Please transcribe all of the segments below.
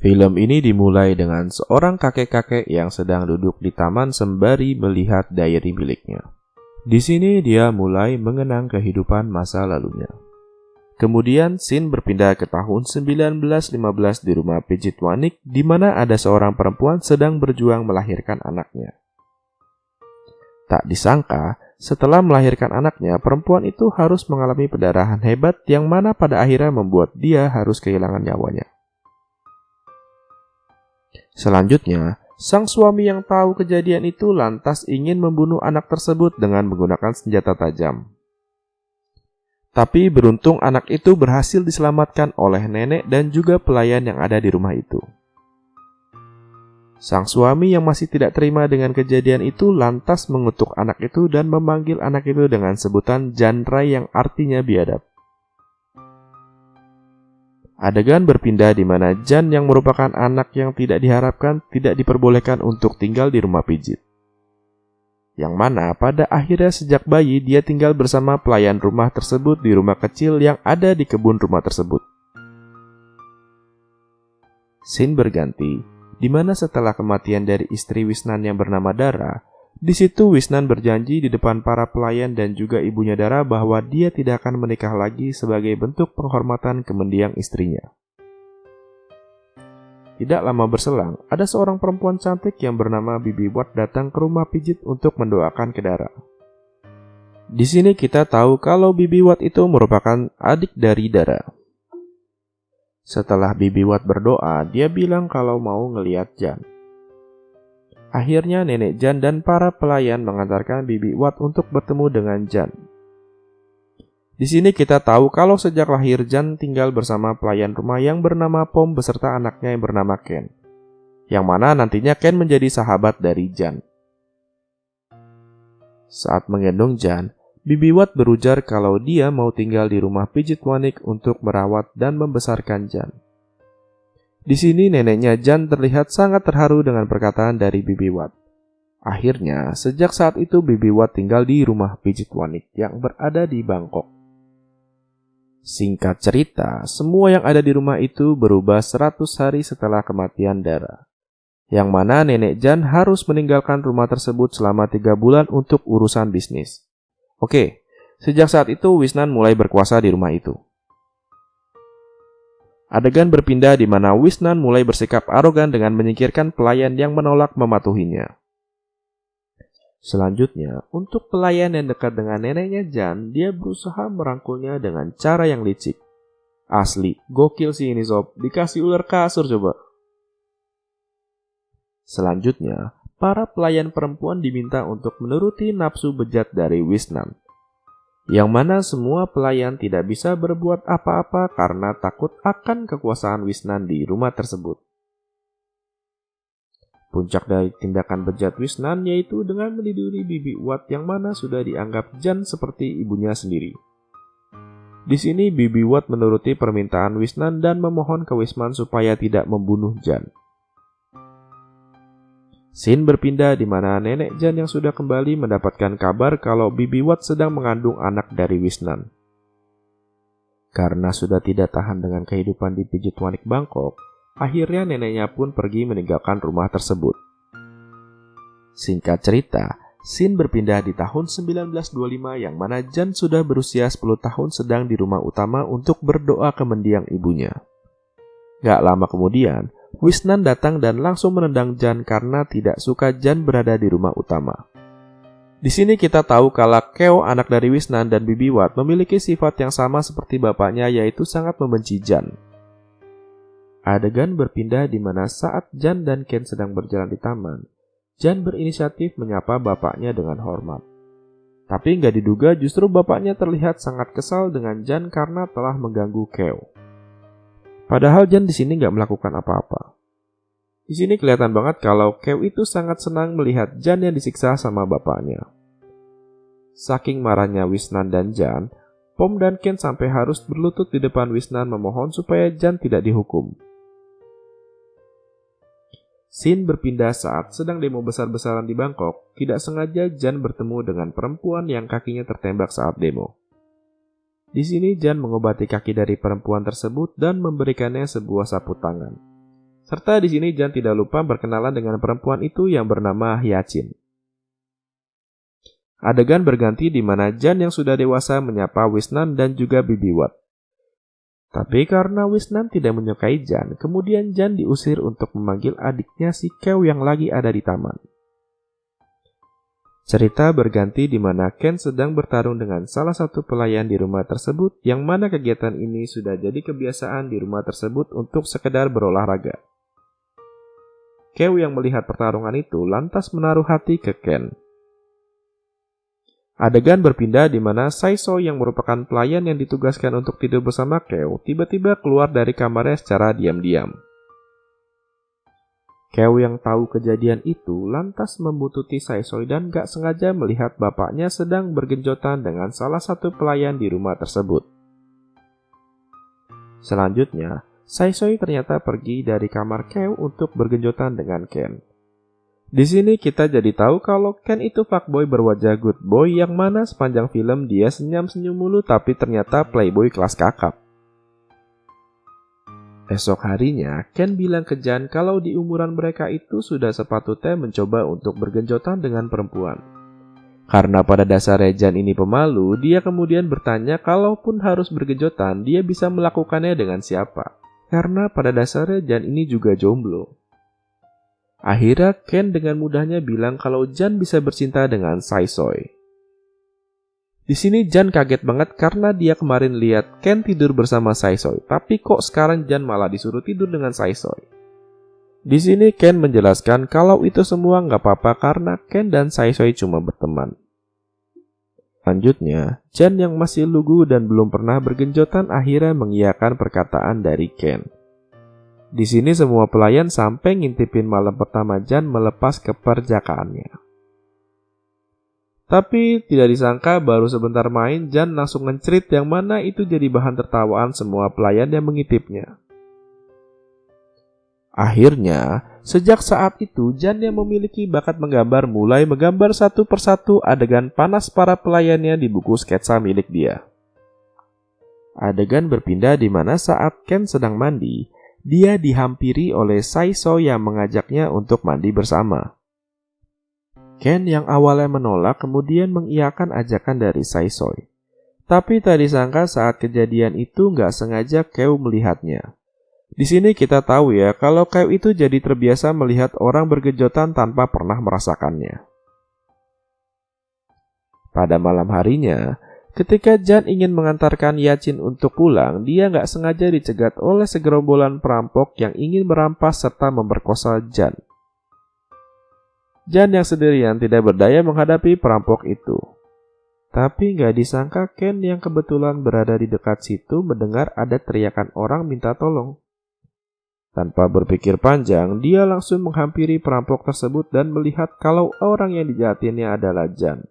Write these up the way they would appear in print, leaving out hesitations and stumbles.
Film ini dimulai dengan seorang kakek-kakek yang sedang duduk di taman sembari melihat diary miliknya. Di sini dia mulai mengenang kehidupan masa lalunya. Kemudian scene berpindah ke tahun 1915 di rumah pijit Wanik, di mana ada seorang perempuan sedang berjuang melahirkan anaknya. Tak disangka, setelah melahirkan anaknya, perempuan itu harus mengalami pendarahan hebat yang mana pada akhirnya membuat dia harus kehilangan nyawanya. Selanjutnya, sang suami yang tahu kejadian itu lantas ingin membunuh anak tersebut dengan menggunakan senjata tajam. Tapi beruntung anak itu berhasil diselamatkan oleh nenek dan juga pelayan yang ada di rumah itu. Sang suami yang masih tidak terima dengan kejadian itu lantas mengutuk anak itu dan memanggil anak itu dengan sebutan Janrai yang artinya biadab. Adegan berpindah di mana Jan yang merupakan anak yang tidak diharapkan tidak diperbolehkan untuk tinggal di rumah pijit. Yang mana pada akhirnya sejak bayi dia tinggal bersama pelayan rumah tersebut di rumah kecil yang ada di kebun rumah tersebut. Scene berganti, di mana setelah kematian dari istri Wisnan yang bernama Dara, di situ Wisnan berjanji di depan para pelayan dan juga ibunya Dara bahwa dia tidak akan menikah lagi sebagai bentuk penghormatan ke mendiang istrinya. Tidak lama berselang, ada seorang perempuan cantik yang bernama Bibi Wat datang ke rumah pijit untuk mendoakan ke Dara. Di sini kita tahu kalau Bibi Wat itu merupakan adik dari Dara. Setelah Bibi Wat berdoa, dia bilang kalau mau ngeliat Jan. Akhirnya nenek Jan dan para pelayan mengantarkan Bibi Wat untuk bertemu dengan Jan. Di sini kita tahu kalau sejak lahir Jan tinggal bersama pelayan rumah yang bernama Pom beserta anaknya yang bernama Ken. Yang mana nantinya Ken menjadi sahabat dari Jan. Saat menggendong Jan, Bibi Wat berujar kalau dia mau tinggal di rumah pijit Wanik untuk merawat dan membesarkan Jan. Di sini neneknya Jan terlihat sangat terharu dengan perkataan dari Bibi Wat. Akhirnya, sejak saat itu Bibi Wat tinggal di rumah pijit Wanik yang berada di Bangkok. Singkat cerita, semua yang ada di rumah itu berubah 100 hari setelah kematian Dara. Yang mana nenek Jan harus meninggalkan rumah tersebut selama 3 bulan untuk urusan bisnis. Oke, sejak saat itu Wisnan mulai berkuasa di rumah itu. Adegan berpindah di mana Wisnan mulai bersikap arogan dengan menyingkirkan pelayan yang menolak mematuhinya. Selanjutnya, untuk pelayan yang dekat dengan neneknya Jan, dia berusaha merangkulnya dengan cara yang licik. Asli, gokil sih ini sob, dikasih ular kasur coba. Selanjutnya, para pelayan perempuan diminta untuk menuruti nafsu bejat dari Wisnan. Yang mana semua pelayan tidak bisa berbuat apa-apa karena takut akan kekuasaan Wisnan di rumah tersebut. Puncak dari tindakan bejat Wisnan yaitu dengan meniduri Bibi Wat yang mana sudah dianggap Jan seperti ibunya sendiri. Di sini Bibi Wat menuruti permintaan Wisnan dan memohon ke Wisman supaya tidak membunuh Jan. Scene berpindah di mana nenek Jan yang sudah kembali mendapatkan kabar kalau Bibi Wat sedang mengandung anak dari Wisnan. Karena sudah tidak tahan dengan kehidupan di pijit Wanik Bangkok, akhirnya neneknya pun pergi meninggalkan rumah tersebut. Singkat cerita, scene berpindah di tahun 1925 yang mana Jan sudah berusia 10 tahun sedang di rumah utama untuk berdoa ke mendiang ibunya. Gak lama kemudian, Wisnan datang dan langsung menendang Jan karena tidak suka Jan berada di rumah utama. Di sini kita tahu kalau Keo, anak dari Wisnan dan Bibi Wat, memiliki sifat yang sama seperti bapaknya, yaitu sangat membenci Jan. Adegan berpindah di mana saat Jan dan Ken sedang berjalan di taman, Jan berinisiatif menyapa bapaknya dengan hormat. Tapi nggak diduga justru bapaknya terlihat sangat kesal dengan Jan karena telah mengganggu Keo. Padahal Jan di sini nggak melakukan apa-apa. Di sini kelihatan banget kalau Keo itu sangat senang melihat Jan yang disiksa sama bapaknya. Saking marahnya Wisnan dan Jan, Pom dan Ken sampai harus berlutut di depan Wisnan memohon supaya Jan tidak dihukum. Scene berpindah saat sedang demo besar-besaran di Bangkok, tidak sengaja Jan bertemu dengan perempuan yang kakinya tertembak saat demo. Di sini Jan mengobati kaki dari perempuan tersebut dan memberikannya sebuah sapu tangan. Serta di sini Jan tidak lupa berkenalan dengan perempuan itu yang bernama Hyacin. Adegan berganti di mana Jan yang sudah dewasa menyapa Wisnan dan juga Bibi Watt. Tapi karena Wisnan tidak menyukai Jan, kemudian Jan diusir untuk memanggil adiknya si Kew yang lagi ada di taman. Cerita berganti di mana Ken sedang bertarung dengan salah satu pelayan di rumah tersebut, yang mana kegiatan ini sudah jadi kebiasaan di rumah tersebut untuk sekedar berolahraga. Kew yang melihat pertarungan itu lantas menaruh hati ke Ken. Adegan berpindah di mana Saiso yang merupakan pelayan yang ditugaskan untuk tidur bersama Kew tiba-tiba keluar dari kamarnya secara diam-diam. Kew yang tahu kejadian itu lantas membututi Saisoi dan gak sengaja melihat bapaknya sedang bergenjotan dengan salah satu pelayan di rumah tersebut. Selanjutnya, Saisoi ternyata pergi dari kamar Kew untuk bergenjotan dengan Ken. Di sini kita jadi tahu kalau Ken itu fuckboy berwajah good boy yang mana sepanjang film dia senyum-senyum mulu tapi ternyata playboy kelas kakap. Esok harinya, Ken bilang ke Jan kalau di umuran mereka itu sudah sepatutnya mencoba untuk bergenjotan dengan perempuan. Karena pada dasarnya Jan ini pemalu, dia kemudian bertanya kalaupun harus bergenjotan, dia bisa melakukannya dengan siapa. Karena pada dasarnya Jan ini juga jomblo. Akhirnya Ken dengan mudahnya bilang kalau Jan bisa bercinta dengan Saisoi. Di sini Jan kaget banget karena dia kemarin lihat Ken tidur bersama Saisoi, tapi kok sekarang Jan malah disuruh tidur dengan Saisoi. Di sini Ken menjelaskan kalau itu semua nggak apa-apa karena Ken dan Saisoi cuma berteman. Selanjutnya, Jan yang masih lugu dan belum pernah bergenjotan akhirnya mengiyakan perkataan dari Ken. Di sini semua pelayan sampai ngintipin malam pertama Jan melepas keperjakaannya. Tapi tidak disangka baru sebentar main Jan langsung ngencerit yang mana itu jadi bahan tertawaan semua pelayan yang mengintipnya. Akhirnya, sejak saat itu Jan yang memiliki bakat menggambar mulai menggambar satu persatu adegan panas para pelayannya di buku sketsa milik dia. Adegan berpindah di mana saat Ken sedang mandi, dia dihampiri oleh Saiso yang mengajaknya untuk mandi bersama. Ken yang awalnya menolak kemudian mengiyakan ajakan dari Saisoi. Tapi tak disangka saat kejadian itu nggak sengaja Kew melihatnya. Di sini kita tahu ya kalau Kew itu jadi terbiasa melihat orang bergenjotan tanpa pernah merasakannya. Pada malam harinya, ketika Jan ingin mengantarkan Hyacin untuk pulang, dia nggak sengaja dicegat oleh segerombolan perampok yang ingin merampas serta memperkosa Jan. Jan yang sendirian tidak berdaya menghadapi perampok itu. Tapi nggak disangka Ken yang kebetulan berada di dekat situ mendengar ada teriakan orang minta tolong. Tanpa berpikir panjang, dia langsung menghampiri perampok tersebut dan melihat kalau orang yang dijahatinnya adalah Jan.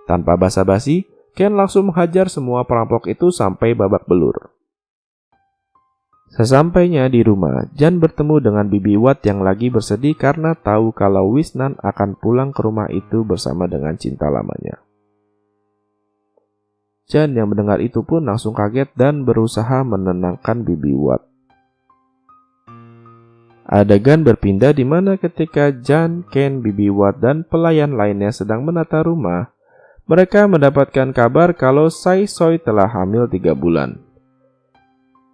Tanpa basa-basi, Ken langsung menghajar semua perampok itu sampai babak belur. Sesampainya di rumah, Jan bertemu dengan Bibi Watt yang lagi bersedih karena tahu kalau Wisnan akan pulang ke rumah itu bersama dengan cinta lamanya. Jan yang mendengar itu pun langsung kaget dan berusaha menenangkan Bibi Watt. Adegan berpindah di mana ketika Jan, Ken, Bibi Watt, dan pelayan lainnya sedang menata rumah, mereka mendapatkan kabar kalau Saisoi telah hamil 3 bulan.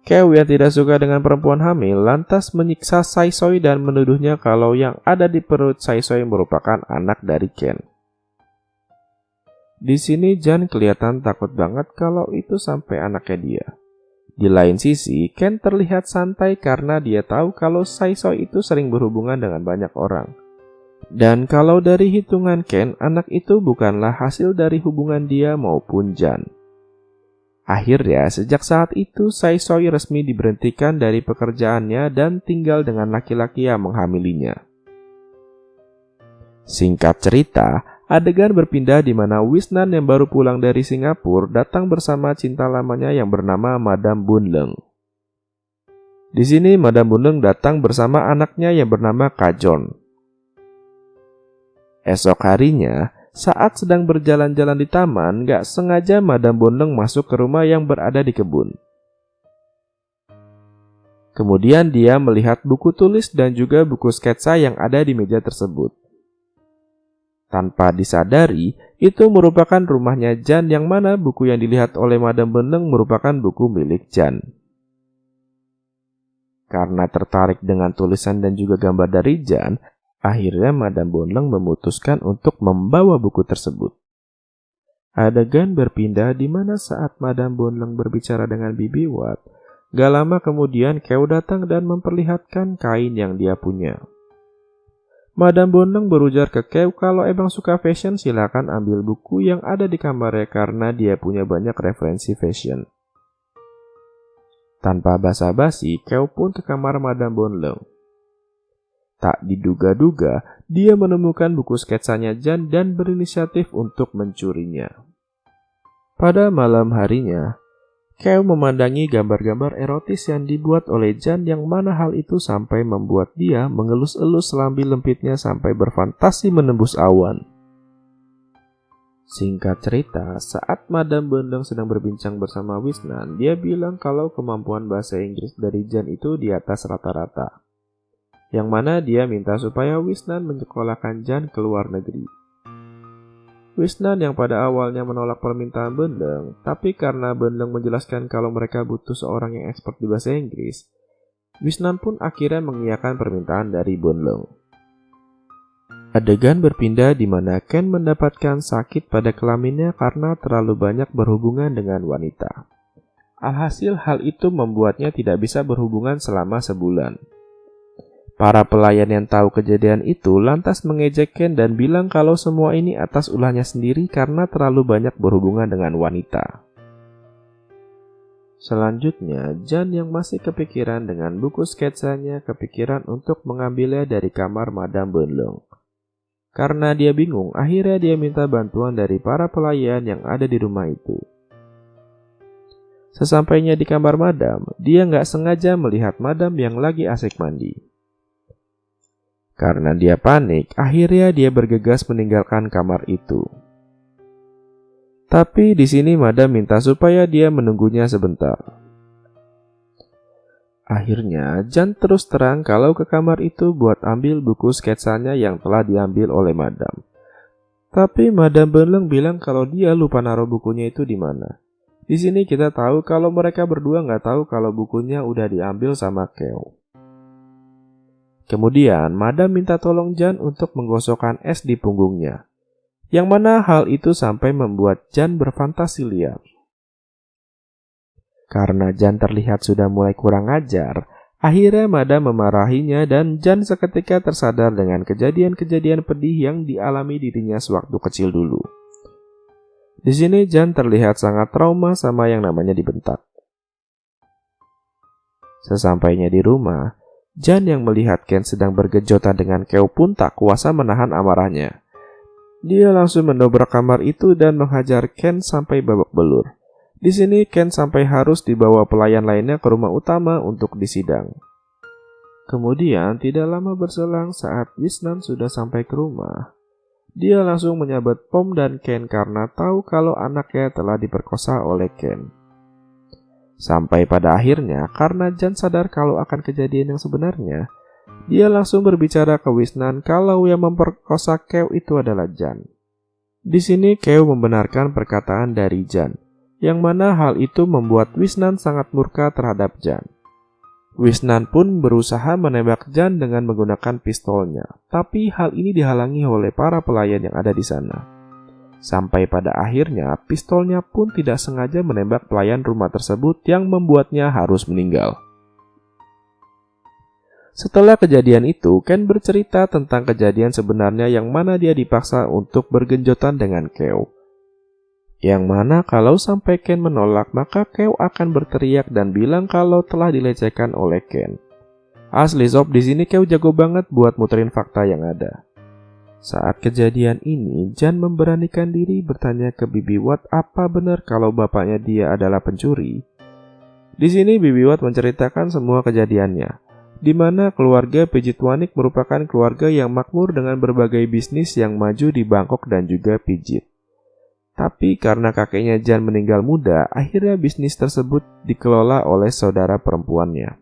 Kew yang tidak suka dengan perempuan hamil lantas menyiksa Saisoi dan menuduhnya kalau yang ada di perut Saisoi merupakan anak dari Ken. Di sini Jan kelihatan takut banget kalau itu sampai anaknya dia. Di lain sisi, Ken terlihat santai karena dia tahu kalau Saisoi itu sering berhubungan dengan banyak orang. Dan kalau dari hitungan Ken, anak itu bukanlah hasil dari hubungan dia maupun Jan. Akhirnya, sejak saat itu, Saisoi resmi diberhentikan dari pekerjaannya dan tinggal dengan laki-laki yang menghamilinya. Singkat cerita, adegan berpindah di mana Wisnan yang baru pulang dari Singapura datang bersama cinta lamanya yang bernama Madame Bunleng. Di sini, Madame Bunleng datang bersama anaknya yang bernama Kajon. Esok harinya, saat sedang berjalan-jalan di taman, gak sengaja Madame Bunleng masuk ke rumah yang berada di kebun. Kemudian dia melihat buku tulis dan juga buku sketsa yang ada di meja tersebut. Tanpa disadari, itu merupakan rumahnya Jan, yang mana buku yang dilihat oleh Madam Bonleng merupakan buku milik Jan. Karena tertarik dengan tulisan dan juga gambar dari Jan, akhirnya Madam Bonleng memutuskan untuk membawa buku tersebut. Adegan berpindah di mana saat Madam Bonleng berbicara dengan Bibi Watt, gak lama kemudian Keo datang dan memperlihatkan kain yang dia punya. Madam Bonleng berujar ke Keo kalau emang suka fashion silakan ambil buku yang ada di kamarnya karena dia punya banyak referensi fashion. Tanpa basa-basi, Keo pun ke kamar Madam Bonleng. Tak diduga-duga, dia menemukan buku sketsanya Jan dan berinisiatif untuk mencurinya. Pada malam harinya, Keo memandangi gambar-gambar erotis yang dibuat oleh Jan, yang mana hal itu sampai membuat dia mengelus-elus selambi lempitnya sampai berfantasi menembus awan. Singkat cerita, saat Madam Bonleng sedang berbincang bersama Wisnan, dia bilang kalau kemampuan bahasa Inggris dari Jan itu di atas rata-rata. Yang mana dia minta supaya Wisnan menyekolahkan Jan ke luar negeri. Wisnan yang pada awalnya menolak permintaan Bonleng, tapi karena Bonleng menjelaskan kalau mereka butuh seorang yang expert di bahasa Inggris, Wisnan pun akhirnya mengiyakan permintaan dari Bonleng. Adegan berpindah di mana Ken mendapatkan sakit pada kelaminnya karena terlalu banyak berhubungan dengan wanita. Alhasil hal itu membuatnya tidak bisa berhubungan selama sebulan. Para pelayan yang tahu kejadian itu lantas mengejek Ken dan bilang kalau semua ini atas ulahnya sendiri karena terlalu banyak berhubungan dengan wanita. Selanjutnya, Jan yang masih kepikiran dengan buku sketsanya kepikiran untuk mengambilnya dari kamar Madam Bonleng. Karena dia bingung, akhirnya dia minta bantuan dari para pelayan yang ada di rumah itu. Sesampainya di kamar Madam, dia nggak sengaja melihat Madam yang lagi asik mandi. Karena dia panik, akhirnya dia bergegas meninggalkan kamar itu. Tapi di sini Madam minta supaya dia menunggunya sebentar. Akhirnya, Jan terus terang kalau ke kamar itu buat ambil buku sketsanya yang telah diambil oleh Madam. Tapi Madam Bonleng bilang kalau dia lupa naruh bukunya itu di mana. Di sini kita tahu kalau mereka berdua nggak tahu kalau bukunya udah diambil sama Keo. Kemudian, Madam minta tolong Jan untuk menggosokkan es di punggungnya, yang mana hal itu sampai membuat Jan berfantasi liar. Karena Jan terlihat sudah mulai kurang ajar, akhirnya Madam memarahinya dan Jan seketika tersadar dengan kejadian-kejadian pedih yang dialami dirinya sewaktu kecil dulu. Di sini Jan terlihat sangat trauma sama yang namanya dibentak. Sesampainya di rumah, Jan yang melihat Ken sedang bergejotan dengan Keo pun tak kuasa menahan amarahnya. Dia langsung mendobrak kamar itu dan menghajar Ken sampai babak belur. Di sini Ken sampai harus dibawa pelayan lainnya ke rumah utama untuk disidang. Kemudian tidak lama berselang saat Wisnan sudah sampai ke rumah, dia langsung menyabet Pom dan Ken karena tahu kalau anaknya telah diperkosa oleh Ken. Sampai pada akhirnya, karena Jan sadar kalau akan kejadian yang sebenarnya, dia langsung berbicara ke Wisnan kalau yang memperkosa Keo itu adalah Jan. Di sini Keo membenarkan perkataan dari Jan, yang mana hal itu membuat Wisnan sangat murka terhadap Jan. Wisnan pun berusaha menembak Jan dengan menggunakan pistolnya, tapi hal ini dihalangi oleh para pelayan yang ada di sana. Sampai pada akhirnya, pistolnya pun tidak sengaja menembak pelayan rumah tersebut yang membuatnya harus meninggal. Setelah kejadian itu, Ken bercerita tentang kejadian sebenarnya yang mana dia dipaksa untuk bergenjotan dengan Keo. Yang mana kalau sampai Ken menolak, maka Keo akan berteriak dan bilang kalau telah dilecehkan oleh Ken. Asli sob, di sini Keo jago banget buat muterin fakta yang ada. Saat kejadian ini, Jan memberanikan diri bertanya ke Bibi Watt apa benar kalau bapaknya dia adalah pencuri. Di sini Bibi Watt menceritakan semua kejadiannya, di mana keluarga Pijitwanik merupakan keluarga yang makmur dengan berbagai bisnis yang maju di Bangkok dan juga pijit. Tapi karena kakeknya Jan meninggal muda, akhirnya bisnis tersebut dikelola oleh saudara perempuannya.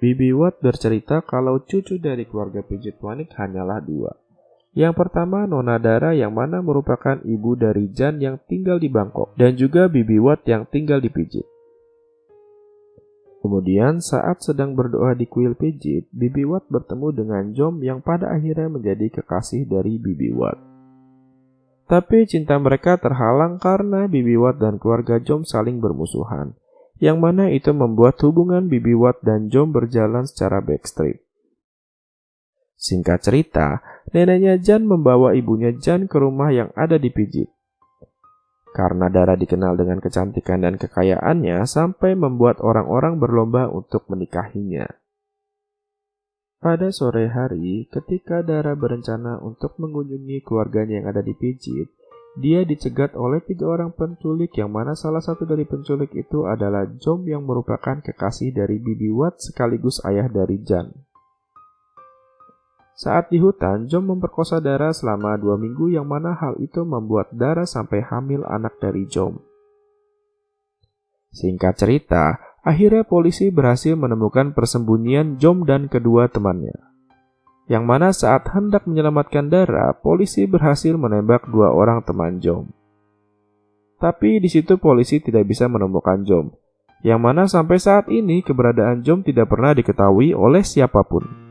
Bibi Watt bercerita kalau cucu dari keluarga pijit Wanik hanyalah dua. Yang pertama Nona Dara yang mana merupakan ibu dari Jan yang tinggal di Bangkok, dan juga Bibi Watt yang tinggal di Pijit. Kemudian saat sedang berdoa di kuil pijit, Bibi Watt bertemu dengan Jom yang pada akhirnya menjadi kekasih dari Bibi Watt. Tapi cinta mereka terhalang karena Bibi Watt dan keluarga Jom saling bermusuhan, yang mana itu membuat hubungan Bibi Watt dan Jom berjalan secara backstreet. Singkat cerita, neneknya Jan membawa ibunya Jan ke rumah yang ada di Pijit. Karena Dara dikenal dengan kecantikan dan kekayaannya sampai membuat orang-orang berlomba untuk menikahinya. Pada sore hari, ketika Dara berencana untuk mengunjungi keluarganya yang ada di Pijit, dia dicegat oleh 3 orang penculik yang mana salah satu dari penculik itu adalah Jom yang merupakan kekasih dari Bibi Watt sekaligus ayah dari Jan. Saat di hutan, Jom memperkosa Dara selama 2 minggu yang mana hal itu membuat Dara sampai hamil anak dari Jom. Singkat cerita, akhirnya polisi berhasil menemukan persembunyian Jom dan kedua temannya. Yang mana saat hendak menyelamatkan Dara, polisi berhasil menembak 2 orang teman Jom. Tapi di situ polisi tidak bisa menemukan Jom, yang mana sampai saat ini keberadaan Jom tidak pernah diketahui oleh siapapun.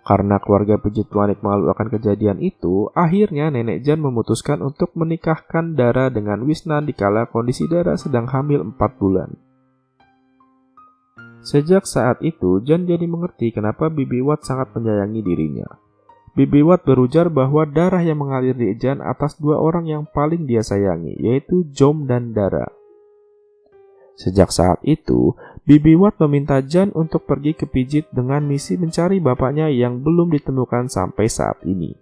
Karena keluarga pijit Wanik malu akan kejadian itu, akhirnya nenek Jan memutuskan untuk menikahkan Dara dengan Wisnan dikala kondisi Dara sedang hamil 4 bulan. Sejak saat itu, Jan jadi mengerti kenapa Bibi Watt sangat menyayangi dirinya. Bibi Watt berujar bahwa darah yang mengalir di Jan atas 2 orang yang paling dia sayangi, yaitu Jom dan Dara. Sejak saat itu, Bibi Watt meminta Jan untuk pergi ke Pijit dengan misi mencari bapaknya yang belum ditemukan sampai saat ini.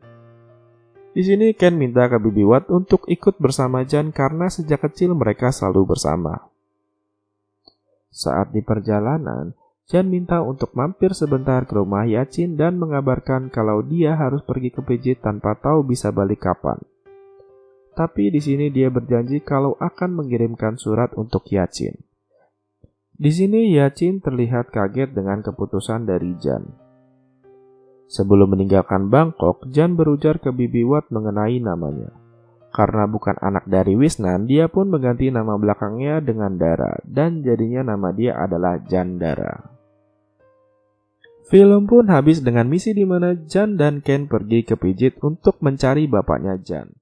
Di sini Ken minta ke Bibi Watt untuk ikut bersama Jan karena sejak kecil mereka selalu bersama. Saat di perjalanan, Jan minta untuk mampir sebentar ke rumah Yacin dan mengabarkan kalau dia harus pergi ke Pijit tanpa tahu bisa balik kapan. Tapi di sini dia berjanji kalau akan mengirimkan surat untuk Yacin. Di sini Yacin terlihat kaget dengan keputusan dari Jan. Sebelum meninggalkan Bangkok, Jan berujar ke Bibi Watt mengenai namanya. Karena bukan anak dari Wisnan, dia pun mengganti nama belakangnya dengan Dara, dan jadinya nama dia adalah Jan Dara. Film pun habis dengan misi di mana Jan dan Ken pergi ke Pijit untuk mencari bapaknya Jan.